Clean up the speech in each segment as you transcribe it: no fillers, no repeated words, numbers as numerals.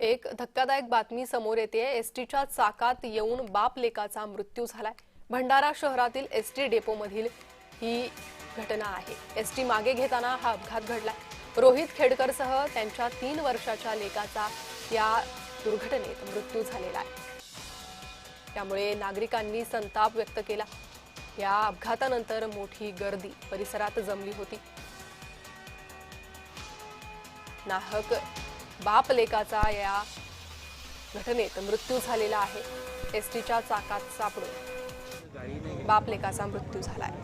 एक धक्कादायक बातमी समोर येते। एसटीच्या चाकात येऊन बाप लेकाचा मृत्यू झालाय। भंडारा शहरातील एसटी डेपो मधील ही घटना आहे। एसटी मागे घेताना हा अपघात घडला। रोहित खेडकरसह त्यांच्या 3 वर्षाच्या लेकाचा या दुर्घटनेत मृत्यू झालेला आहे। त्यामुळे नागरिकांनी संताप व्यक्त केला। या अपघातानंतर मोठी गर्दी परिसरात जमली होती। नाहक बाप लेकाचा या घटनेत मृत्यू झालेला आहे। एसटीच्या चाकात सापडून बाप लेकाचा मृत्यू झालाय।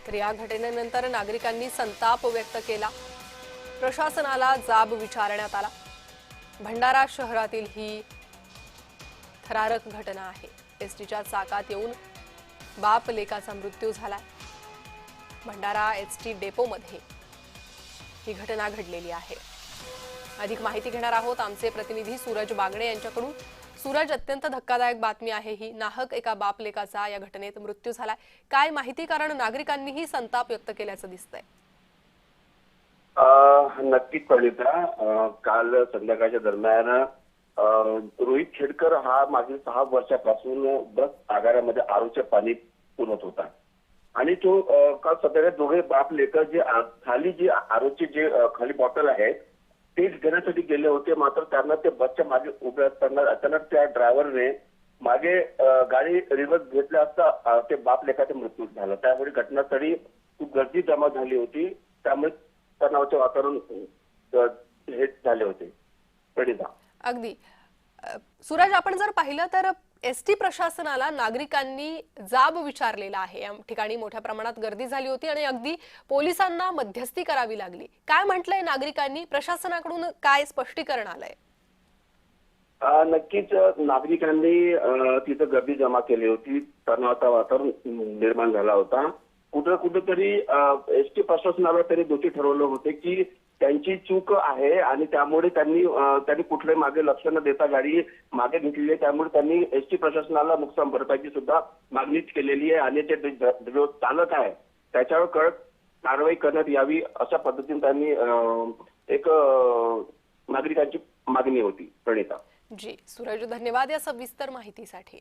तर या घटनेनंतर नागरिकांनी संताप व्यक्त केला। प्रशासनाला जाब विचारण्यात आला। भंडारा शहरातील ही थरारक घटना आहे। एसटीच्या चाकात येऊन बाप लेकाचा मृत्यू झालाय। भंडारा एसटी डेपो मध्ये ही घटना घडलेली आहे। अधिक माहिती घेणार आहोत आमचे प्रतिनिधी सूरज बागणे यांच्याकडून। सूरज, अत्यंत धक्कादायक बातमी आहे ही। नाहक एका बाप लेकाचा या घटनेत मृत्यू झालाय। काय माहिती, कारण नागरिकांनीही संताप व्यक्त केल्याचं दिसतंय? नक्कीच कळिता, काल संध्याकाळच्या दरम्यान रोहित खेडकर हा मागील 6 वर्षापासून बस आगारामध्ये आरोचे पाणी पुरवत होता आणि तो काल संध्याकाळी दोघे बाप लेकर जे खाली जे आरोचे जे खाली बॉटल आहेत तेच घेण्यासाठी गेले होते। मात्र त्यांना ते बसच्या मागे उभे असताना अचानक त्या ड्रायव्हरने मागे गाडी रिव्हर्स घेतल्या असता ते बाप लेकाचा मृत्यू झाला। त्यामुळे घटनास्थळी खूप गर्दी जमा झाली होती। त्यामुळे तणावाचे वातावरण हे झाले होते। प्रणिता, अगदी सूरज, आपण जर पाहिलं तर एसटी प्रशासनाला नागरिकांनी जाब विचारलेला आहे। या ठिकाणी मोठ्या प्रमाणात गर्दी झाली होती आणि अगदी पोलिसांना मध्यस्थी करावी लागली। काय म्हटलंय नागरिकांनी? प्रशासनाकडून काय स्पष्टीकरण आलंय? नक्कीच नागरिकांनी तिथं गर्दी जमा केली होती। तणावाचं वातावरण निर्माण झाला होता। कुठेतरी एसटी प्रशासनाला त्यांनी दोषी ठरवलं होते की त्यांची चूक आहे आणि त्यामुळे त्यांनी कुठल्याही मागे लक्ष न देता गाडी मागे घेतलेली आहे। त्यामुळे त्यांनी एसटी प्रशासनाला नुकसान भरपाईची सुद्धा मागणी केलेली आहे आणि ते जो चालक आहे त्याच्यावर कडक कारवाई करण्यात यावी अशा पद्धतीने त्यांनी एक नागरिकांची मागणी होती। प्रणिता जी, सूरज, धन्यवाद या सविस्तर माहितीसाठी।